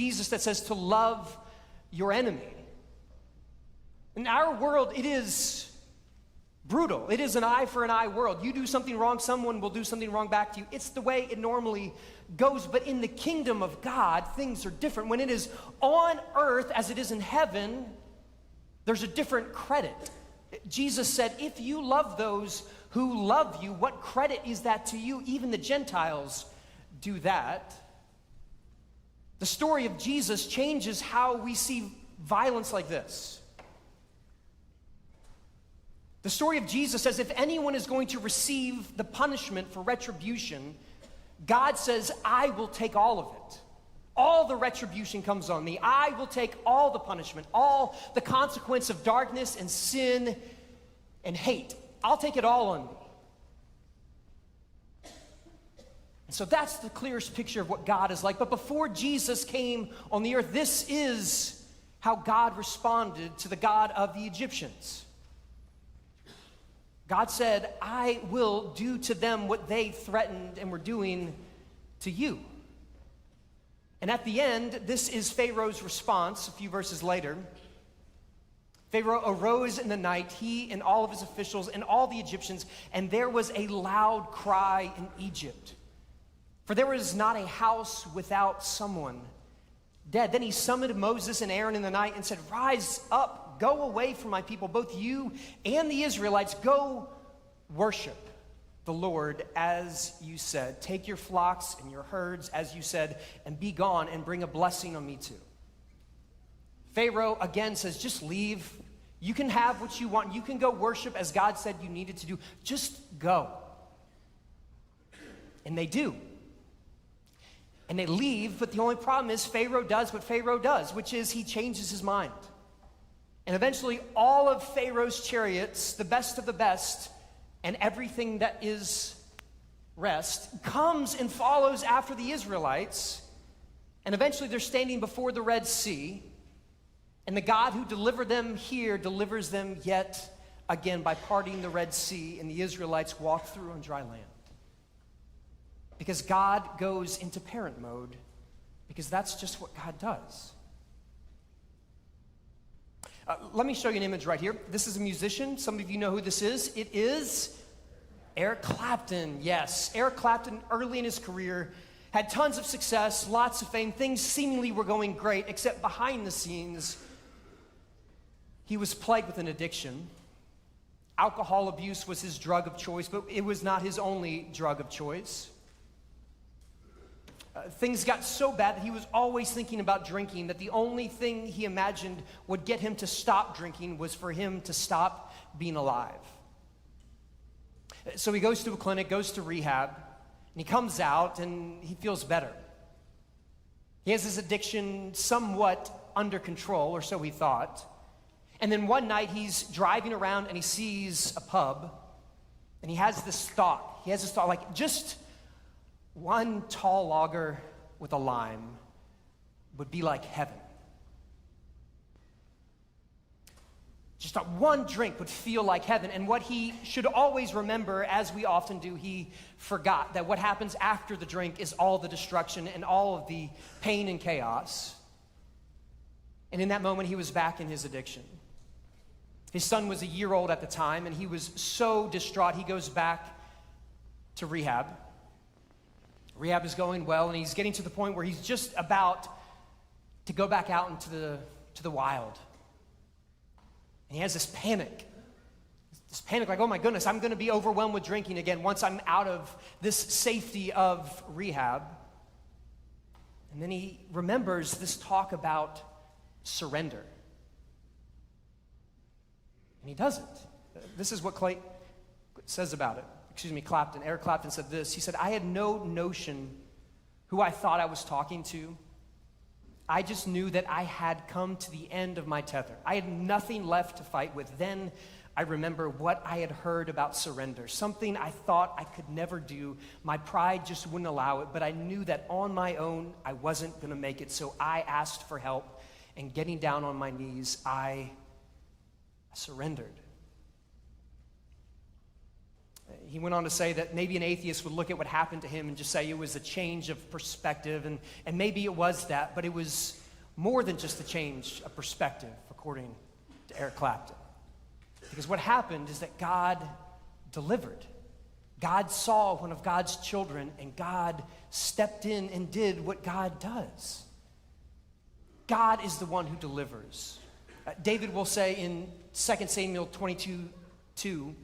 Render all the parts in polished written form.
Jesus that says to love your enemy. In our world, it is brutal. It is an eye for an eye world. You do something wrong, someone will do something wrong back to you. It's the way it normally goes. But in the kingdom of God, things are different. When it is on earth as it is in heaven, there's a different credit. Jesus said, if you love those who love you, what credit is that to you? Even the Gentiles do that. The story of Jesus changes how we see violence like this. The story of Jesus says if anyone is going to receive the punishment for retribution, God says, I will take all of it. All the retribution comes on me. I will take all the punishment, all the consequence of darkness and sin and hate. I'll take it all on me. And so that's the clearest picture of what God is like. But before Jesus came on the earth, this is how God responded to the God of the Egyptians. God said, I will do to them what they threatened and were doing to you. And at the end, this is Pharaoh's response a few verses later. Pharaoh arose in the night, he and all of his officials and all the Egyptians, and there was a loud cry in Egypt. For there was not a house without someone dead. Then he summoned Moses and Aaron in the night and said, rise up, go away from my people, both you and the Israelites. Go worship the Lord as you said. Take your flocks and your herds as you said, and be gone and bring a blessing on me too. Pharaoh again says, just leave. You can have what you want. You can go worship as God said you needed to do. Just go. And they do. And they leave, but the only problem is Pharaoh does what Pharaoh does, which is he changes his mind. And eventually all of Pharaoh's chariots, the best of the best, and everything that is rest, comes and follows after the Israelites. And eventually they're standing before the Red Sea. And the God who delivered them here delivers them yet again by parting the Red Sea, and the Israelites walk through on dry land. Because God goes into parent mode, because that's just what God does. Let me show you an image right here. This is a musician. Some of you know who this is. It is Eric Clapton. Yes, Eric Clapton, early in his career, had tons of success, lots of fame. Things seemingly were going great, except behind the scenes, he was plagued with an addiction. Alcohol abuse was his drug of choice, but it was not his only drug of choice. Things got so bad that he was always thinking about drinking, that the only thing he imagined would get him to stop drinking was for him to stop being alive. So he goes to a clinic, goes to rehab, and he comes out and he feels better. He has his addiction somewhat under control, or so he thought. And then one night he's driving around and he sees a pub, and he has this thought. He has this thought, like, just one tall lager with a lime would be like heaven. Just that one drink would feel like heaven. And what he should always remember, as we often do, he forgot that what happens after the drink is all the destruction and all of the pain and chaos. And in that moment, he was back in his addiction. His son was a year old at the time, and he was so distraught, he goes back to rehab. Rehab is going well, and he's getting to the point where he's just about to go back out into the wild. And he has this panic like, oh my goodness, I'm going to be overwhelmed with drinking again once I'm out of this safety of rehab. And then he remembers this talk about surrender. And he doesn't. This is what Clay says about it. Clapton. Eric Clapton said this. He said, I had no notion who I thought I was talking to. I just knew that I had come to the end of my tether. I had nothing left to fight with. Then I remember what I had heard about surrender, something I thought I could never do. My pride just wouldn't allow it, but I knew that on my own, I wasn't going to make it, so I asked for help, and getting down on my knees, I surrendered. He went on to say that maybe an atheist would look at what happened to him and just say it was a change of perspective, and maybe it was that, but it was more than just a change of perspective, according to Eric Clapton. Because what happened is that God delivered. God saw one of God's children, and God stepped in and did what God does. God is the one who delivers. David will say in 2 Samuel 22:2,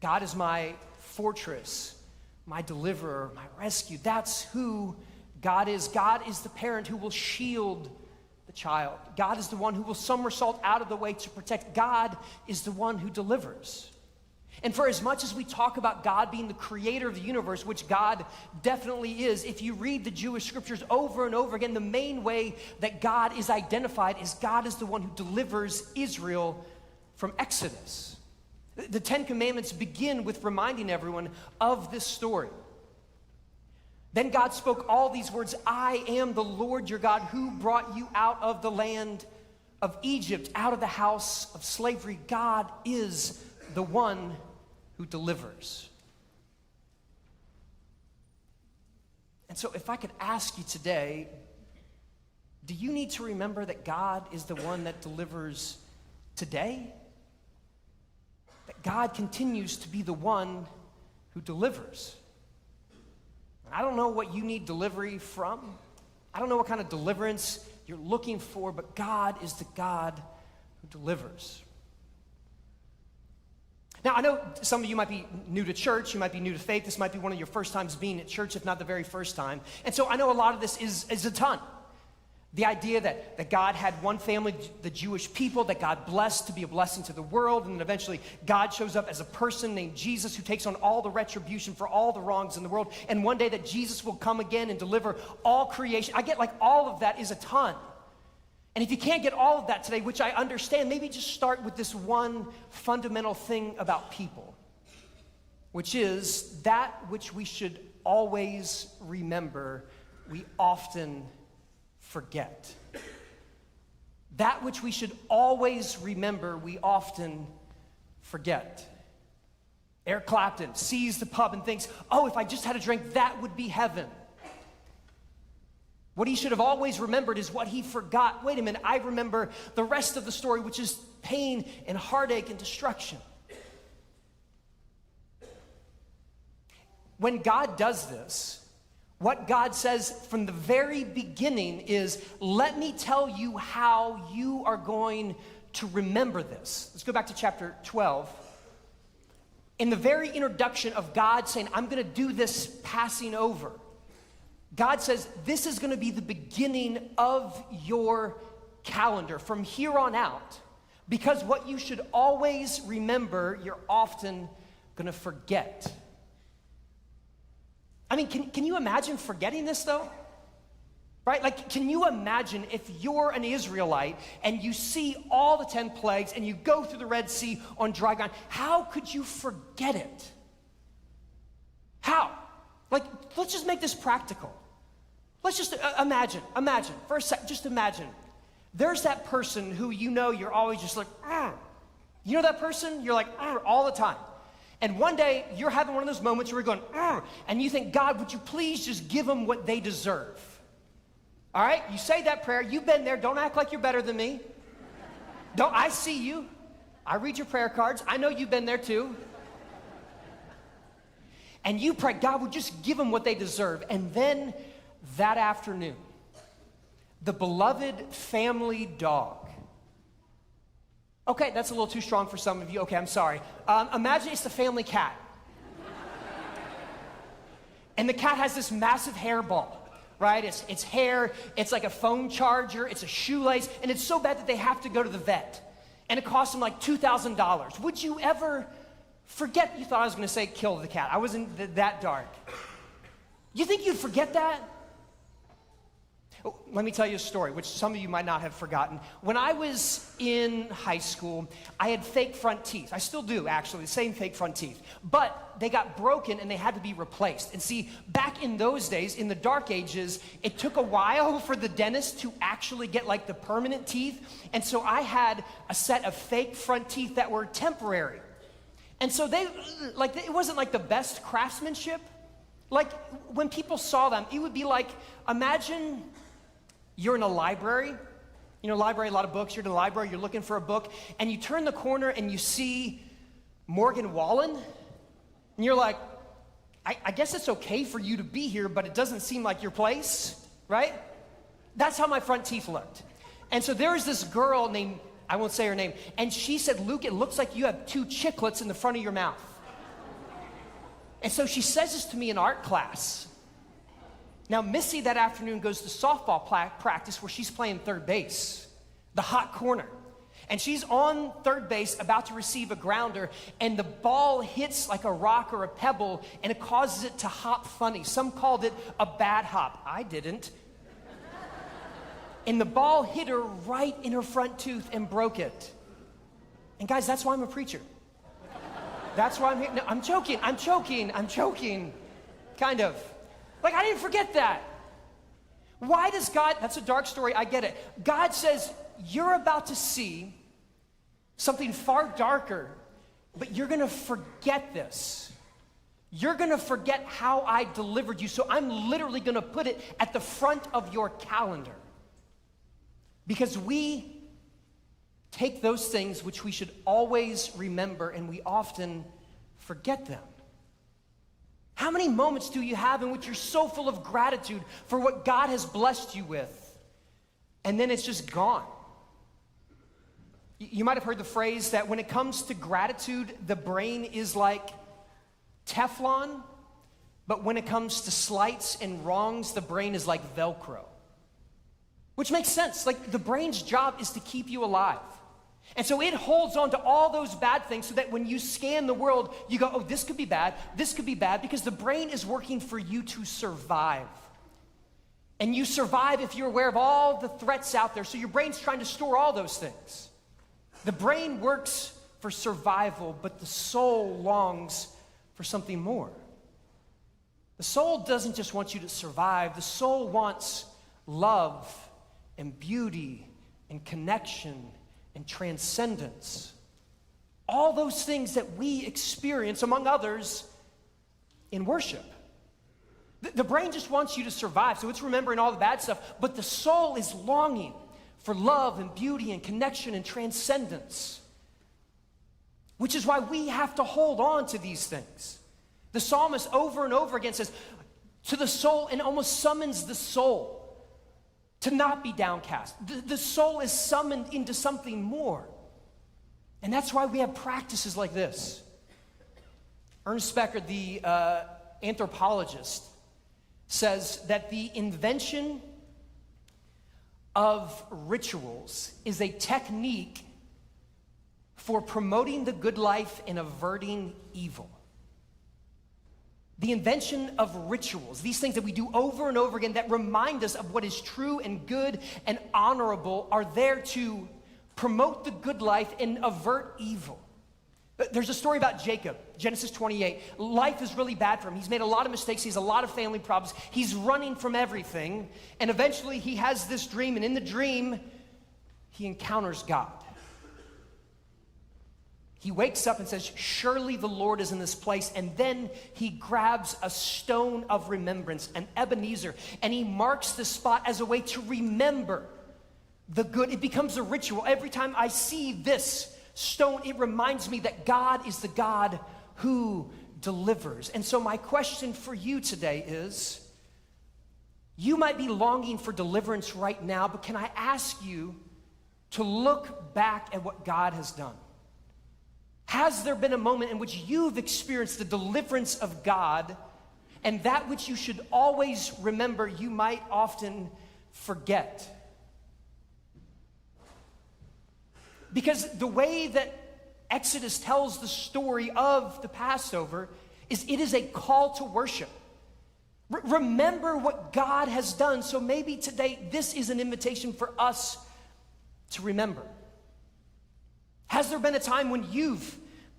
God is my fortress, my deliverer, my rescue. That's who God is. God is the parent who will shield the child. God is the one who will somersault out of the way to protect. God is the one who delivers. And for as much as we talk about God being the creator of the universe, which God definitely is, if you read the Jewish scriptures over and over again, the main way that God is identified is God is the one who delivers Israel from Exodus. The Ten Commandments begin with reminding everyone of this story. Then God spoke all these words, I am the Lord your God who brought you out of the land of Egypt, out of the house of slavery. God is the one who delivers. And so if I could ask you today, do you need to remember that God is the one that delivers today? That God continues to be the one who delivers. I don't know what you need delivery from. I don't know what kind of deliverance you're looking for, but God is the God who delivers. Now, I know some of you might be new to church, you might be new to faith, this might be one of your first times being at church, if not the very first time. And so I know a lot of this is a ton. The idea that God had one family, the Jewish people, that God blessed to be a blessing to the world, and then eventually God shows up as a person named Jesus who takes on all the retribution for all the wrongs in the world, and one day that Jesus will come again and deliver all creation. I get like all of that is a ton. And if you can't get all of that today, which I understand, maybe just start with this one fundamental thing about people, which is that which we should always remember, we often forget. That which we should always remember, we often forget. Eric Clapton sees the pub and thinks, oh, if I just had a drink, that would be heaven. What he should have always remembered is what he forgot. Wait a minute, I remember the rest of the story, which is pain and heartache and destruction. When God does this, what God says from the very beginning is, let me tell you how you are going to remember this. Let's go back to chapter 12. In the very introduction of God saying, I'm going to do this passing over, God says, this is going to be the beginning of your calendar from here on out, because what you should always remember, you're often going to forget. I mean, can you imagine forgetting this though? Right? Like, can you imagine if you're an Israelite and you see all the 10 plagues and you go through the Red Sea on dry ground, how could you forget it? How? Like, let's just make this practical. Let's just imagine for a sec, just imagine. There's that person who you know you're always just like, you know that person? You're like, all the time. And one day you're having one of those moments where you're going, and you think, God, would you please just give them what they deserve? All right, you say that prayer, you've been there, don't act like you're better than me. I see you. I read your prayer cards, I know you've been there too. And you pray, God would just give them what they deserve. And then that afternoon, the beloved family dog. Okay, that's a little too strong for some of you. Okay, I'm sorry. Imagine it's the family cat. And the cat has this massive hairball, right? It's hair, it's like a phone charger, it's a shoelace, and it's so bad that they have to go to the vet. And it costs them like $2,000. Would you ever forget? You thought I was going to say kill the cat. I wasn't that dark. You think you'd forget that? Let me tell you a story, which some of you might not have forgotten. When I was in high school, I had fake front teeth. I still do, actually, the same fake front teeth. But they got broken and they had to be replaced. And see, back in those days, in the dark ages, it took a while for the dentist to actually get like the permanent teeth. And so I had a set of fake front teeth that were temporary. And so it wasn't like the best craftsmanship. Like when people saw them, it would be like, imagine you're in a library. You know, library, a lot of books. You're in a library, you're looking for a book, and you turn the corner and you see Morgan Wallen, and you're like, I guess it's okay for you to be here, but it doesn't seem like your place, right? That's how my front teeth looked. And so there was this girl named, I won't say her name, and she said, Luke, it looks like you have 2 chiclets in the front of your mouth. And so she says this to me in art class. Now, Missy that afternoon goes to softball practice where she's playing third base, the hot corner. And she's on third base about to receive a grounder, and the ball hits like a rock or a pebble, and it causes it to hop funny. Some called it a bad hop. I didn't. And the ball hit her right in her front tooth and broke it. And guys, that's why I'm a preacher. That's why I'm here. No, I'm joking. Kind of. Like, I didn't forget that. Why does God, that's a dark story, I get it. God says, you're about to see something far darker, but you're gonna forget this. You're gonna forget how I delivered you, so I'm literally gonna put it at the front of your calendar. Because we take those things which we should always remember, and we often forget them. How many moments do you have in which you're so full of gratitude for what God has blessed you with, and then it's just gone? You might have heard the phrase that when it comes to gratitude, the brain is like Teflon, but when it comes to slights and wrongs, the brain is like Velcro. Which makes sense. Like, the brain's job is to keep you alive. And so it holds on to all those bad things so that when you scan the world, you go, oh, this could be bad, because the brain is working for you to survive. And you survive if you're aware of all the threats out there. So your brain's trying to store all those things. The brain works for survival, but the soul longs for something more. The soul doesn't just want you to survive. The soul wants love and beauty and connection and transcendence. All those things that we experience, among others, in worship. The brain just wants you to survive, so it's remembering all the bad stuff, but the soul is longing for love and beauty and connection and transcendence, which is why we have to hold on to these things. The psalmist over and over again says to the soul, and almost summons the soul to not be downcast. The soul is summoned into something more. And that's why we have practices like this. Ernest Becker, the anthropologist, says that the invention of rituals is a technique for promoting the good life and averting evil. The invention of rituals, these things that we do over and over again that remind us of what is true and good and honorable, are there to promote the good life and avert evil. There's a story about Jacob, Genesis 28. Life is really bad for him. He's made a lot of mistakes. He has a lot of family problems. He's running from everything. And eventually he has this dream, and in the dream, he encounters God. He wakes up and says, surely the Lord is in this place. And then he grabs a stone of remembrance, an Ebenezer, and he marks the spot as a way to remember the good. It becomes a ritual. Every time I see this stone, it reminds me that God is the God who delivers. And so my question for you today is, you might be longing for deliverance right now, but can I ask you to look back at what God has done? Has there been a moment in which you've experienced the deliverance of God, and that which you should always remember, you might often forget? Because the way that Exodus tells the story of the Passover is it is a call to worship. Remember what God has done. So maybe today this is an invitation for us to remember. Has there been a time when you've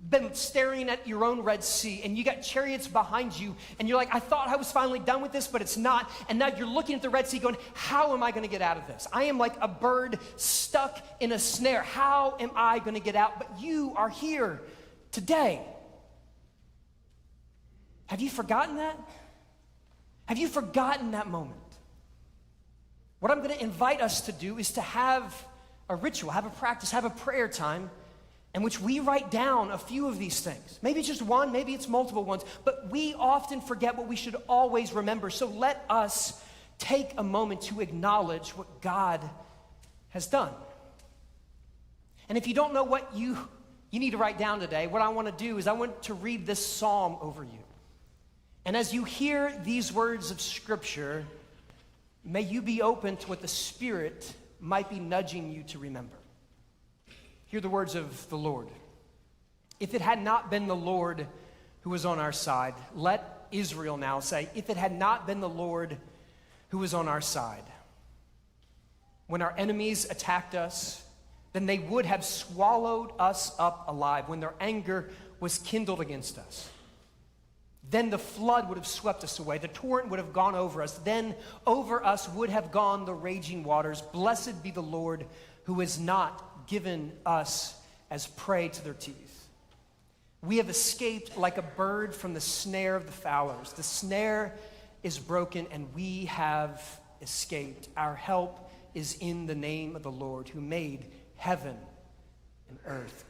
been staring at your own Red Sea and you got chariots behind you and you're like, I thought I was finally done with this, but it's not. And now you're looking at the Red Sea going, how am I going to get out of this? I am like a bird stuck in a snare. How am I going to get out? But you are here today. Have you forgotten that? Have you forgotten that moment? What I'm going to invite us to do is to have a ritual, have a practice, have a prayer time in which we write down a few of these things. Maybe it's just one, maybe it's multiple ones, but we often forget what we should always remember. So let us take a moment to acknowledge what God has done. And if you don't know what you need to write down today, what I want to do is I want to read this psalm over you. And as you hear these words of Scripture, may you be open to what the Spirit might be nudging you to remember. Hear the words of the Lord. If it had not been the Lord who was on our side, let Israel now say, if it had not been the Lord who was on our side, when our enemies attacked us, then they would have swallowed us up alive. When their anger was kindled against us, then the flood would have swept us away. The torrent would have gone over us. Then over us would have gone the raging waters. Blessed be the Lord who has not given us as prey to their teeth. We have escaped like a bird from the snare of the fowlers. The snare is broken and we have escaped. Our help is in the name of the Lord who made heaven and earth.